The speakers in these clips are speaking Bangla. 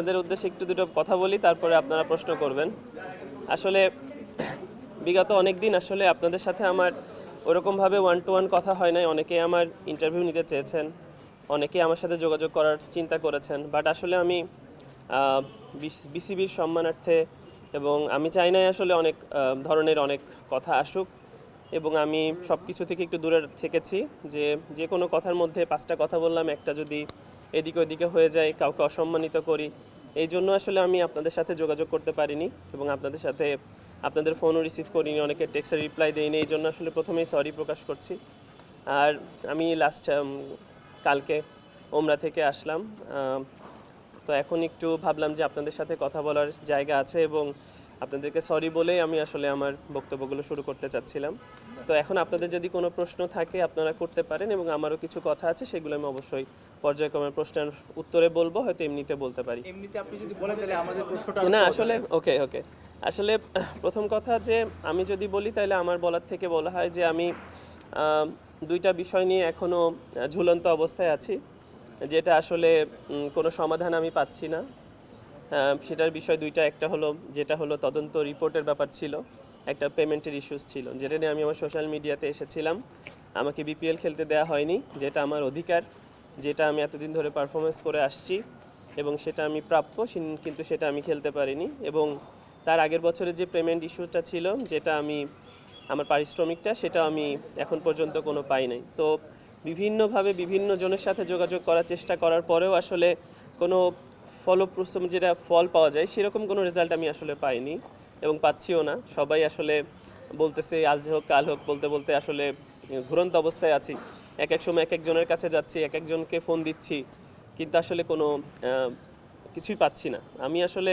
আপনাদের উদ্দেশ্যে একটু দুটো কথা বলি, তারপরে আপনারা প্রশ্ন করবেন। আসলে বিগত অনেক দিন আসলে আপনাদের সাথে আমার ওরকমভাবে ওয়ান টু ওয়ান কথা হয় নাই। অনেকেই আমার ইন্টারভিউ নিতে চেয়েছেন, অনেকেই আমার সাথে যোগাযোগ করার চিন্তা করেছেন, বাট আসলে আমি বিসিবির সম্মানার্থে এবং আমি চাই নাই আসলে অনেক ধরনের অনেক কথা আসুক, এবং আমি সব কিছু থেকে একটু দূরে থেকেছি। যে যে কোনো কথার মধ্যে পাঁচটা কথা বললাম, একটা যদি এদিকে ওদিকে হয়ে যায়, কাউকে অসম্মানিত করি, এই জন্য আসলে আমি আপনাদের সাথে যোগাযোগ করতে পারিনি এবং আপনাদের সাথে আপনাদের ফোনও রিসিভ করিনি, অনেকের টেক্সটের রিপ্লাই দেইনি। এই জন্য আসলে প্রথমেই সরি প্রকাশ করছি। আর আমি লাস্ট কালকে ওমরা থেকে আসলাম, তো এখন একটু ভাবলাম যে আপনাদের সাথে কথা বলার জায়গা আছে এবং আপনাদেরকে সরি বলেই আমি আসলে আমার বক্তব্যগুলো শুরু করতে চাচ্ছিলাম। তো এখন আপনাদের যদি কোনো প্রশ্ন থাকে আপনারা করতে পারেন, এবং আমারও কিছু কথা আছে, সেগুলো আমি অবশ্যই পর্যায়ক্রমে প্রশ্নের উত্তরে বলবো, হয়তো এমনিতে বলতে পারি। এমনিতে আপনি যদি বলেন তাহলে আমাদের প্রশ্নটা না আসলে ওকে ওকে আসলে প্রথম কথা যে আমি যদি বলি তাহলে আমার বলার থেকে বলা হয় যে আমি দুইটা বিষয় নিয়ে এখনও ঝুলন্ত অবস্থায় আছি, যেটা আসলে কোনো সমাধান আমি পাচ্ছি না। সেটার বিষয় দুইটা, একটা হলো যেটা হলো তদন্ত রিপোর্টের ব্যাপার ছিল, একটা পেমেন্টের ইস্যুস ছিল, যেটা নিয়ে আমি আমার সোশ্যাল মিডিয়াতে এসেছিলাম। আমাকে বিপিএল খেলতে দেওয়া হয়নি, যেটা আমার অধিকার, যেটা আমি এতদিন ধরে পারফরমেন্স করে আসছি এবং সেটা আমি প্রাপ্য, কিন্তু সেটা আমি খেলতে পারিনি। এবং তার আগের বছরের যে পেমেন্ট ইস্যুটা ছিল, যেটা আমি আমার পারিশ্রমিকটা, সেটা আমি এখন পর্যন্ত কোনো পাই নাই। তো বিভিন্নভাবে বিভিন্ন জনের সাথে যোগাযোগ করার চেষ্টা করার পরেও আসলে কোনো ফলপ্রসূ যেটা ফল পাওয়া যায় সেরকম কোনো রেজাল্ট আমি আসলে পাইনি এবং পাচ্ছিও না। সবাই আসলে বলতেছে আজ হোক কাল হোক বলতে বলতে আসলে ঘুরন্ত অবস্থায় আছি। এক এক সময় এক একজনের কাছে যাচ্ছি, এক একজনকে ফোন দিচ্ছি, কিন্তু আসলে কোনো কিছুই পাচ্ছি না। আমি আসলে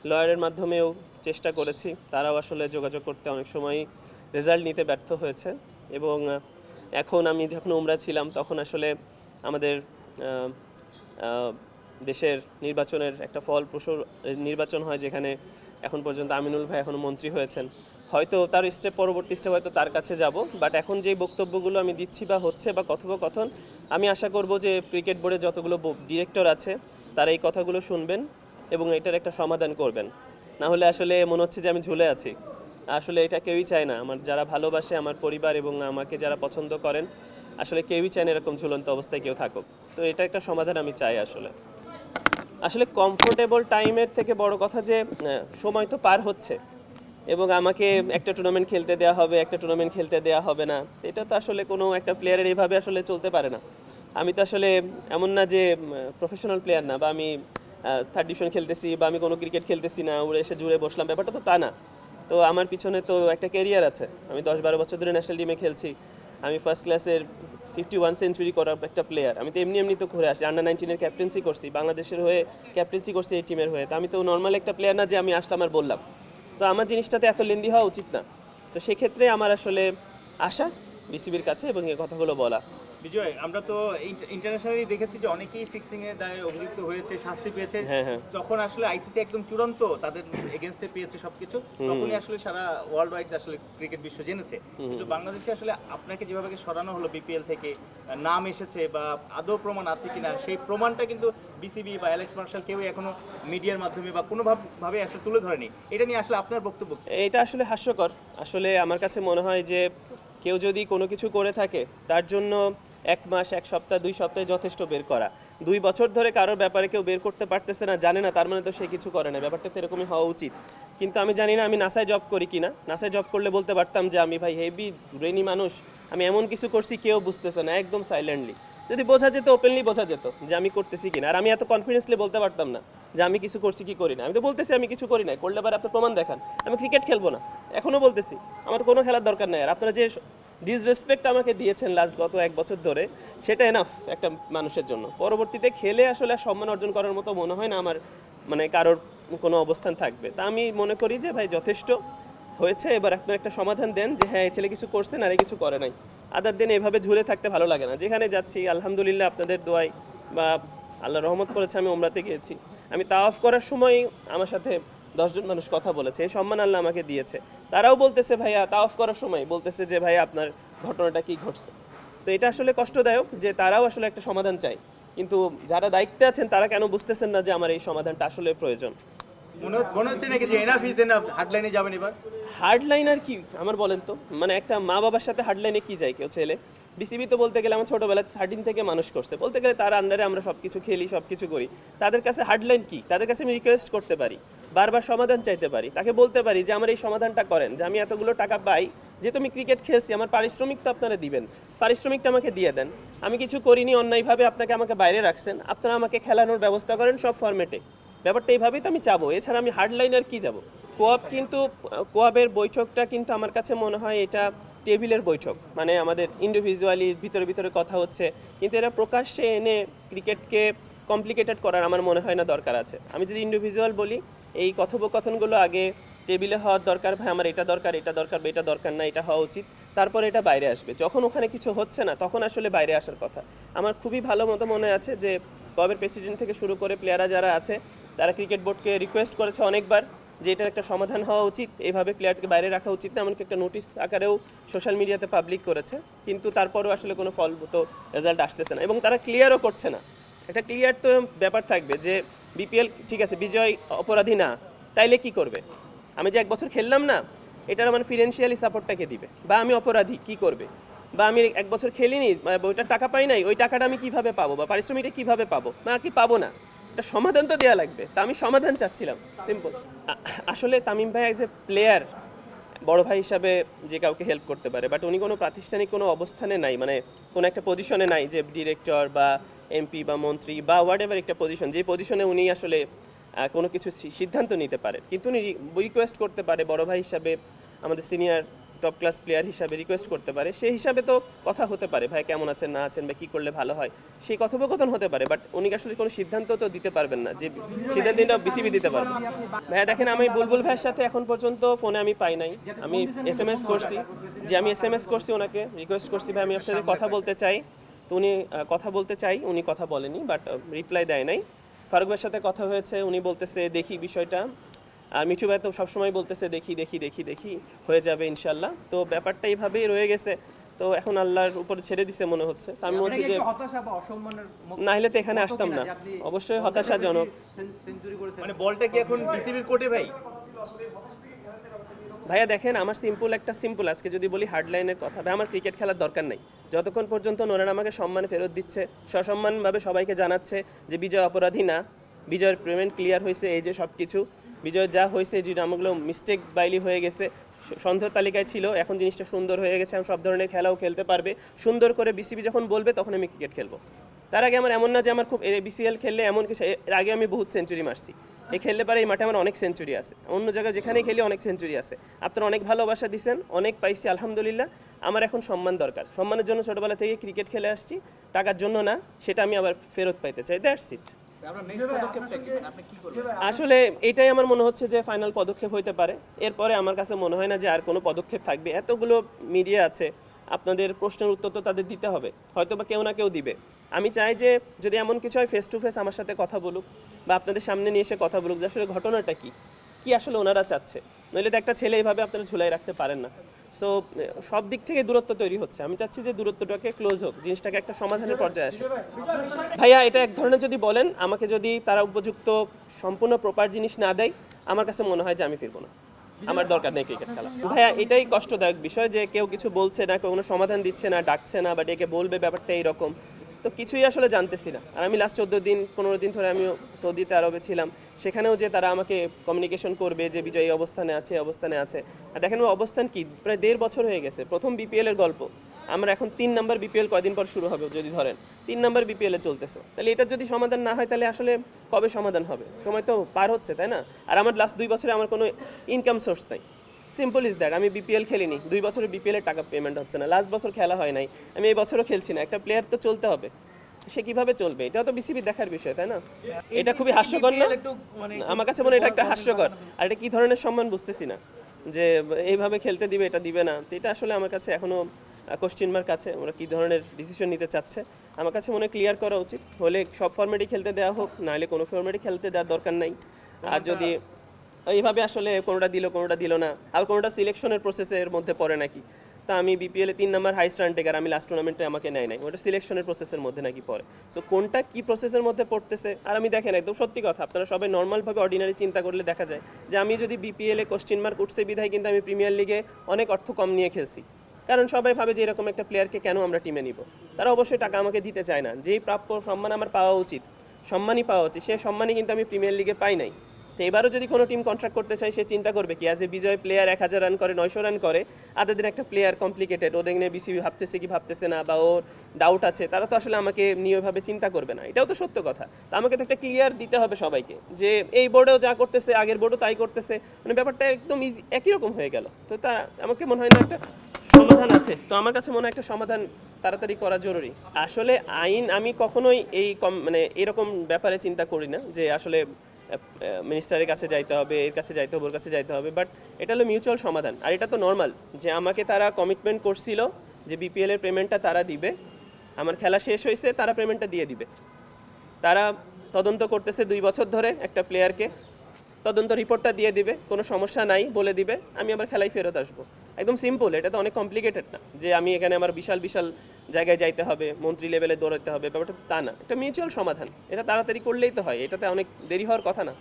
লয়ারের মাধ্যমেও চেষ্টা করেছি, তারাও আসলে যোগাযোগ করতে অনেক সময় রেজাল্ট নিতে ব্যর্থ হয়েছে। এবং এখন আমি যখন উমরা ছিলাম তখন আসলে আমাদের দেশের নির্বাচনের একটা ফলপ্রসূ নির্বাচন হয়, যেখানে এখন পর্যন্ত আমিনুল ভাই এখনও মন্ত্রী হয়েছেন। হয়তো তার পরবর্তী স্টেপ হয়তো তার কাছে যাব, বাট এখন যেই বক্তব্যগুলো আমি দিচ্ছি বা হচ্ছে বা কথোপকথন, আমি আশা করব যে ক্রিকেট বোর্ডে যতগুলো ডিরেক্টর আছে তারা এই কথাগুলো শুনবেন এবং এটার একটা সমাধান করবেন। না হলে আসলে মনে হচ্ছে যে আমি ঝুলে আছি। আসলে এটা কেউই চায় না, আমার যারা ভালোবাসে, আমার পরিবার এবং আমাকে যারা পছন্দ করেন, আসলে কেউই চায় না এরকম ঝুলন্ত অবস্থায় কেউ থাকুক। তো এটা একটা সমাধান আমি চাই। আসলে আসলে কমফোর্টেবল টাইমের থেকে বড় কথা যে সময় তো পার হচ্ছে এবং আমাকে একটা টুর্নামেন্ট খেলতে দেওয়া হবে, একটা টুর্নামেন্ট খেলতে দেওয়া হবে না, এটা তো আসলে কোনো একটা প্লেয়ারের এইভাবে আসলে চলতে পারে না। আমি তো আসলে এমন না যে প্রফেশনাল প্লেয়ার না, বা আমি থার্ড ডিভিশন খেলতেছি বা আমি কোনো ক্রিকেট খেলতেছি না, উড়ে এসে জুড়ে বসলাম, ব্যাপারটা তো তা না। তো আমার পিছনে তো একটা ক্যারিয়ার আছে, আমি 10-12 বছর ধরে ন্যাশনাল টিমে খেলছি। আমি ফার্স্ট ক্লাসের 51 সেঞ্চুরি করা একটা প্লেয়ার। আমি তো এমনি তো ঘুরে আসি, আন্ডার 19-এর ক্যাপ্টেন্সি করছি, বাংলাদেশের হয়ে ক্যাপ্টেন্সি করছি এই টিমের হয়ে। তো আমি তো নর্মাল একটা প্লেয়ার না যে আমি আসলাম আর বললাম। তো আমার জিনিসটাতে এত লেন্দি হওয়া উচিত না। তো সেক্ষেত্রে আমার আসলে আশা বিসিবির কাছে এবং এই কথাগুলো বলা। বিজয়, আমরা তো ইন্টারন্যাশনালি দেখেছি যে অনেকেই ফিক্সিং এর দায়ে অভিযুক্ত হয়েছে, শাস্তি পেয়েছে। হ্যাঁ হ্যাঁ যখন আসলে আইসিসি একদম চূড়ান্ত তাদের এগেনস্টে পেয়েছে সবকিছু, তখনই আসলে সারা ওয়ার্ল্ড ওয়াইড আসলে ক্রিকেট বিশ্ব জেনেছে। কিন্তু বাংলাদেশে আসলে আপনাকে যেভাবে সরানো হলো বিপিএল থেকে, নাম এসেছে বা আদৌ প্রমাণ আছে কিনা সেই প্রমাণটা কিন্তু বিসিবি বা অ্যালেক্স মার্শাল কেউই এখনো মিডিয়ার মাধ্যমে বা কোনো ভাবে আসলে তুলে ধরেনি। এটা নিয়ে আসলে আপনার বক্তব্য কি? এটা আসলে হাস্যকর। আসলে আমার কাছে মনে হয় যে কেউ যদি কোনো কিছু করে থাকে তার জন্য 1 মাস, 1 সপ্তাহ, 2 সপ্তাহে যথেষ্ট বের করা। 2 বছর ধরে কারোর ব্যাপারে কেউ বের করতে পারতেছে না, জানে না, তার মানে তো সে কিছু করে না। ব্যাপারটা তো এরকমই হওয়া উচিত। কিন্তু আমি জানি না আমি নাসায় জব করি কিনা। নাসায় জব করলে বলতে পারতাম যে আমি ভাই হেভি ব্রেনি মানুষ, আমি এমন কিছু করছি কেউ বুঝতেছে না, একদম সাইলেন্টলি। যদি বোঝা যেত, ওপেনলি বোঝা যেত যে আমি করতেছি কিনা। আর আমি এত কনফিডেন্সলি বলতে পারতাম না যে আমি কিছু করছি কি করি না। আমি তো বলতেছি আমি কিছু করি না, করলে আবার আপনি প্রমাণ দেখান। আমি ক্রিকেট খেলবো না, এখনও বলতেছি আমার কোনো খেলার দরকার নেই। আর আপনারা যে ডিসরেসপেক্ট আমাকে দিয়েছেন লাস্ট গত 1 বছর ধরে, সেটা এনাফ একটা মানুষের জন্য। পরবর্তীতে খেলে আসলে সম্মান অর্জন করার মতো মনে হয় না আমার, মানে কারোর কোনো অবস্থান থাকবে। তা আমি মনে করি যে ভাই যথেষ্ট হয়েছে, এবার আপনার একটা সমাধান দেন যে হ্যাঁ এই ছেলে কিছু করছে না, আর কিছু করে নাই। আদার দিন এভাবে ঝুলে থাকতে ভালো লাগে না। যেখানে যাচ্ছি আলহামদুলিল্লাহ আপনাদের দোয়ায় বা আল্লাহ রহমত করেছে আমি ওমরাতে গিয়েছি। আমি তাওয়াফ করার সময় আমার সাথে 10 জন মানুষ কথা বলেছে, এই সম্মান আল্লাহ আমাকে দিয়েছে। তারাও বলতেছে ভাইয়া তাওয়াফ করার সময় বলতেছে যে ভাইয়া আপনার ঘটনাটা কি ঘটছে। তো এটা আসলে কষ্টদায়ক যে তারাও আসলে একটা সমাধান চায় কিন্তু যারা দায়িত্বে আছেন তারা কেন বুঝতেছেন না যে আমার এই সমাধানটা আসলে প্রয়োজন? মনে হচ্ছে নাকি যে এনাফ ইজ এনাফ, হার্ডলাইনে যাবেন এবার? হার্ডলাইন আর কি আমার বলেন তো, মানে একটা মা বাবার সাথে হার্ডলাইনে কি যায় কেউ ছেলে? বিসিবি তো বলতে গেলে আমার ছোটোবেলা 13 থেকে মানুষ করছে, বলতে গেলে তার আন্ডারে আমরা সব কিছু খেলি, সব কিছু করি। তাদের কাছে হার্ডলাইন কি? তাদের কাছে আমি রিকোয়েস্ট করতে পারি, বারবার সমাধান চাইতে পারি, তাকে বলতে পারি যে আমার এই সমাধানটা করেন, যে আমি এতগুলো টাকা পাই, যে তুমি ক্রিকেট খেলছি, আমার পারিশ্রমিক তো আপনারা দিবেন, পারিশ্রমিকটা আমাকে দিয়ে দেন। আমি কিছু করিনি অন্যায়ভাবে, আপনাকে আমাকে বাইরে রাখছেন, আপনারা আমাকে খেলানোর ব্যবস্থা করেন সব ফরম্যাটে। ব্যাপারটা এইভাবেই তো আমি চাবো, এছাড়া আমি হার্ডলাইন আর কি যাবো? কোয়াব কিন্তু কোয়াবের বৈঠকটা কিন্তু আমার কাছে মনে হয় এটা টেবিলের বৈঠক, মানে আমাদের ইন্ডিভিজুয়ালি ভিতরে ভিতরে কথা হচ্ছে, কিন্তু এরা প্রকাশ্যে এনে ক্রিকেটকে কমপ্লিকেটেড করার আমার মনে হয় না দরকার আছে। আমি যদি ইন্ডিভিজুয়াল বলি, এই কথোপকথনগুলো আগে টেবিলে হওয়ার দরকার, ভাই আমার এটা দরকার, এটা দরকার, এটা দরকার না, এটা হওয়া উচিত, তারপরে এটা বাইরে আসবে। যখন ওখানে কিছু হচ্ছে না তখন আসলে বাইরে আসার কথা। আমার খুবই ভালো মতো মনে আছে যে ক্লাবের প্রেসিডেন্ট থেকে শুরু করে প্লেয়াররা যারা আছে তারা ক্রিকেট বোর্ডকে রিকোয়েস্ট করেছে অনেকবার যে এটার একটা সমাধান হওয়া উচিত, এইভাবে প্লেয়ারকে বাইরে রাখা উচিত না, এমনকি একটা নোটিশ আকারেও সোশ্যাল মিডিয়াতে পাবলিক করেছে, কিন্তু তারপরেও আসলে কোনো ফলবত রেজাল্ট আসতেছে না এবং তারা ক্লিয়ারও করছে না। একটা ক্লিয়ার তো ব্যাপার থাকবে যে বিপিএল ঠিক আছে, বিজয় অপরাধী না, তাইলে কি করবে? আমি যে 1 বছর খেললাম না, এটার আমার ফিনান্সিয়ালি সাপোর্টটাকে দিবে, বা আমি অপরাধী কি করবে, বা আমি 1 বছর খেলিনি, ওইটার টাকা পাই নাই, ওই টাকাটা আমি কিভাবে পাবো, বা পারিশ্রমিকটা কিভাবে পাবো, না কি পাবো না, একটা সমাধান তো দেওয়া লাগবে। তা আমি সমাধান চাচ্ছিলাম, সিম্পল। আসলে তামিম ভাই এজ এ প্লেয়ার বড় ভাই হিসাবে যে কাউকে হেল্প করতে পারে, বাট উনি কোনো প্রাতিষ্ঠানিক কোনো অবস্থানে নাই, মানে কোনো একটা পজিশনে নাই যে ডিরেক্টর বা এমপি বা মন্ত্রী বা হোয়াট এভার একটা পজিশন, যে পজিশনে উনি আসলে কোনো কিছু সিদ্ধান্ত নিতে পারে, কিন্তু উনি রিকোয়েস্ট করতে পারে বড় ভাই হিসাবে, আমাদের সিনিয়র টপ ক্লাস প্লেয়ার হিসাবে রিকোয়েস্ট করতে পারে, সেই হিসাবে তো কথা হতে পারে, ভাই কেমন আছেন না আছেন বা কী করলে ভালো হয়, সেই কথোপকথন হতে পারে, বাট উনি আসলে কোনো সিদ্ধান্ত তো দিতে পারবেন না, যে সিদ্ধান্তটা বিসিবি দিতে পারবে। ভাইয়া দেখেন, আমি বুলবুল ভাইয়ের সাথে এখন পর্যন্ত ফোনে আমি পাই নাই, আমি এসএমএস করছি, যে আমি এসএমএস করছি ওনাকে, রিকোয়েস্ট করছি ভাই আমি আপনার সাথে কথা বলতে চাই, তো উনি কথা বলতে চাই, উনি কথা বলেনি, বাট রিপ্লাই দেয় নাই। ফারুক ভাইয়ের সাথে কথা হয়েছে, উনি বলতেছে দেখি বিষয়টা, আর মিঠু ভাই তো সবসময় বলতেছে দেখি দেখি দেখি দেখি, হয়ে যাবে ইনশাল্লাহ। তো ব্যাপারটা এইভাবেই রয়ে গেছে, তো এখন আল্লাহর উপরে ছেড়ে দিছে মনে হচ্ছে। তো আমি বলছি যে না হলে তো এখানে আসতাম না, অবশ্যই হতাশাজনক। মানে বলটা কি এখন বিসিবির কোর্টে ভাই? ভাইয়া দেখেন, আমার সিম্পল আজকে যদি বলি হার্ডলাইনের কথা, ভাই আমার ক্রিকেট খেলার দরকার নেই যতক্ষণ পর্যন্ত নোরান আমাকে সম্মানে ফেরত দিচ্ছে, সসম্মানভাবে সবাইকে জানাচ্ছে যে বিজয় অপরাধী না, বিজয়ের পেমেন্ট ক্লিয়ার হয়েছে, এই যে সব কিছু বিজয় যা হয়েছে, যে নামগুলো মিস্টেক বাইলি হয়ে গেছে, সন্দেহ তালিকায় ছিল, এখন জিনিসটা সুন্দর হয়ে গেছে, আমি সব ধরনের খেলাও খেলতে পারবে সুন্দর করে, বিসিবি যখন বলবে তখন আমি ক্রিকেট খেলবো। তার আগে আমার এমন না যে আমার খুব বিসিএল খেললে এমন কিছু, এর আগে আমি বহুত সেঞ্চুরি মারছি, এই খেললে পারে এই মাঠে আমার অনেক সেঞ্চুরি আছে, অন্য জায়গায় যেখানেই খেলি অনেক সেঞ্চুরি আছে, আপনারা অনেক ভালোবাসা দিচ্ছেন, অনেক পাইছি আলহামদুলিল্লাহ। আমার এখন সম্মান দরকার, সম্মানের জন্য ছোটোবেলা থেকে ক্রিকেট খেলে আসছি, টাকার জন্য না, সেটা আমি আবার ফেরত পাইতে চাই, দ্যাটস ইট। আসলে এটাই আমার মনে হচ্ছে যে ফাইনাল পদক্ষেপ হইতে পারে, এরপরে আমার কাছে মনে হয় না যে আর কোনো পদক্ষেপ থাকবে। এতগুলো মিডিয়া আছে, আপনাদের প্রশ্নের উত্তর তো তাদের দিতে হবে, হয়তো বা কেউ না কেউ দিবে। আমি চাই যে যদি এমন কিছু হয় ফেস টু ফেস আমার সাথে কথা বলুক, বা আপনাদের সামনে নিয়ে এসে কথা বলুক যে আসলে ঘটনাটা কি আসলে ওনারা চাচ্ছে, নইলে তো একটা ছেলে এইভাবে আপনারা ঝুলাই রাখতে পারেন না। সো সব দিক থেকে দূরত্ব তৈরি হচ্ছে, আমি চাচ্ছি যে দূরত্বটাকে ক্লোজ হোক, জিনিসটাকে একটা সমাধানের পর্যায়ে আসে। ভাইয়া এটা এক ধরনের যদি বলেন, আমাকে যদি তারা উপযুক্ত সম্পূর্ণ প্রপার জিনিস না দেয়, আমার কাছে মনে হয় যে আমি ফিরবো না, আমার দরকার নেই ক্রিকেট খেলা। ভাইয়া এটাই কষ্টদায়ক বিষয় যে কেউ কিছু বলছে না, কোনো সমাধান দিচ্ছে না, ডাকছে না, বা ডেকে বলবে, ব্যাপারটা এইরকম, তো কিছুই আসলে জানতেছি না। আর আমি লাস্ট 14-15 দিন ধরে আমিও সৌদিতে আরবে ছিলাম, সেখানেও যে তারা আমাকে কমিউনিকেশন করবে যে বিজয় এই অবস্থানে আছে, এই অবস্থানে আছে, আর দেখেন ওর অবস্থান কি, প্রায় 1.5 বছর হয়ে গেছে, প্রথম বিপিএলের গল্প, আমরা এখন 3 নাম্বার বিপিএল কয়দিন পর শুরু হবে যদি ধরেন, 3 নাম্বার বিপিএলে চলতেছে, তাহলে এটার যদি সমাধান না হয় তাহলে আসলে কবে সমাধান হবে? সময় তো পার হচ্ছে, তাই না? আর আমার লাস্ট 2 বছরে আমার কোনো ইনকাম সোর্স নাই, সিম্পল ইজ দ্যাট। আমি বিপিএল খেলিনি, 2 বছরে বিপিএলের টাকা পেমেন্ট হচ্ছে না, লাস্ট বছর খেলা হয় নাই, আমি এই বছরও খেলছি না, একটা প্লেয়ার তো চলতে হবে, সে কিভাবে চলবে? এটা তো বিসিবি দেখার বিষয়, তাই না? এটা খুবই হাস্যকর না? আমার কাছে মনে হয় এটা একটা হাস্যকর, আর এটা কি ধরনের সম্মান বুঝতেছি না, যে এইভাবে খেলতে দিবে, এটা দিবে না, তো এটা আসলে আমার কাছে এখনো কোশ্চেন মার্ক আছে, ওরা কী ধরনের ডিসিশন নিতে চাচ্ছে, আমার কাছে মনে হয় ক্লিয়ার করা উচিত, হলে সব ফরম্যাটই খেলতে দেওয়া হোক, নাহলে কোনো ফরম্যাটই খেলতে দেওয়ার দরকার নাই। আর যদি এইভাবে আসলে কোনোটা দিল না, আর কোনোটা সিলেকশনের প্রসেসের মধ্যে পড়ে নাকি, তা আমি বিপিএলে 3 নাম্বার হাইস্ট রান টেকার, আমি লাস্ট টুর্নামেন্টে আমাকে নেয় নাই, ওটা সিলেকশনের প্রসেসের মধ্যে নাকি পড়ে। সো কোনটা কি প্রসেসের মধ্যে পড়তেছে, আর আমি দেখেন একদম সত্যি কথা, আপনারা সবাই নর্মালভাবে অর্ডিনারি চিন্তা করলে দেখা যায় যে আমি যদি বিপিএলে কোশ্চিন মার্ক উঠছে বিধায় কিন্তু আমি প্রিমিয়ার লিগে অনেক অর্থ কম নিয়ে খেলছি, কারণ সবাই ভাবে যে এরকম একটা প্লেয়ারকে কেন আমরা টিমে নিব, তারা অবশ্যই টাকা আমাকে দিতে চায় না, যেই প্রাপ্য সম্মান আমার পাওয়া উচিত, সম্মানই পাওয়া উচিত, সে সম্মানই কিন্তু আমি প্রিমিয়ার লিগে পাই নাই। তো এবারও যদি কোনো টিম কন্ট্রাক্ট করতে চায়, সে চিন্তা করবে কি as a Vijay player 1000 run করে 900 রান করে, আদাদের একটা প্লেয়ার কমপ্লিকেটেড, ওদের নিয়ে বিসিবি ভাবতেছে কি ভাবতেছে না, বা ওর ডাউট আছে, তারা তো আসলে আমাকে নিয়ে ওইভাবে চিন্তা করবে না, এটাও তো সত্য কথা। তো আমাকে তো একটা ক্লিয়ার দিতে হবে সবাইকে যে এই বোর্ডেও যা করতেছে আগের বোর্ডও তাই করতেছে, মানে ব্যাপারটা একদম ইজি একই রকম হয়ে গেল। তো তা আমাকে মনে হয় না একটা সমাধান আছে, তো আমার কাছে মনে হয় একটা সমাধান তাড়াতাড়ি করা জরুরি। আসলে আইন আমি কখনোই এই মানে এরকম ব্যাপারে চিন্তা করি না যে আসলে মিনিস্টারের কাছে যাইতে হবে, এর কাছে যাইতে হবে, ওর কাছে যাইতে হবে, বাট এটা হলো মিউচুয়াল সমাধান। আর এটা তো নর্মাল যে আমাকে তারা কমিটমেন্ট করছিল যে বিপিএল এর পেমেন্টটা তারা দিবে, আমার খেলা শেষ হয়েছে, তারা পেমেন্টটা দিয়ে দিবে। তারা তদন্ত করতেছে 2 বছর ধরে একটা প্লেয়ারকে, তদন্ত রিপোর্টটা দিয়ে দিবে, কোনো সমস্যা নাই বলে দিবে, আমি আবার খেলায় ফেরত আসবো। একদম সিম্পল, এটা তো অনেক কমপ্লিকেটেড না যে আমি এখানে আমার বিশাল বিশাল জায়গায় যাইতে হবে, মন্ত্রী লেভেলে দৌড়াতে হবে, ব্যাপারটা তো তা না, এটা মিউচুয়াল সমাধান, এটা তাড়াতাড়ি করলেই তো হয়, এটাতে অনেক দেরি হওয়ার কথা না।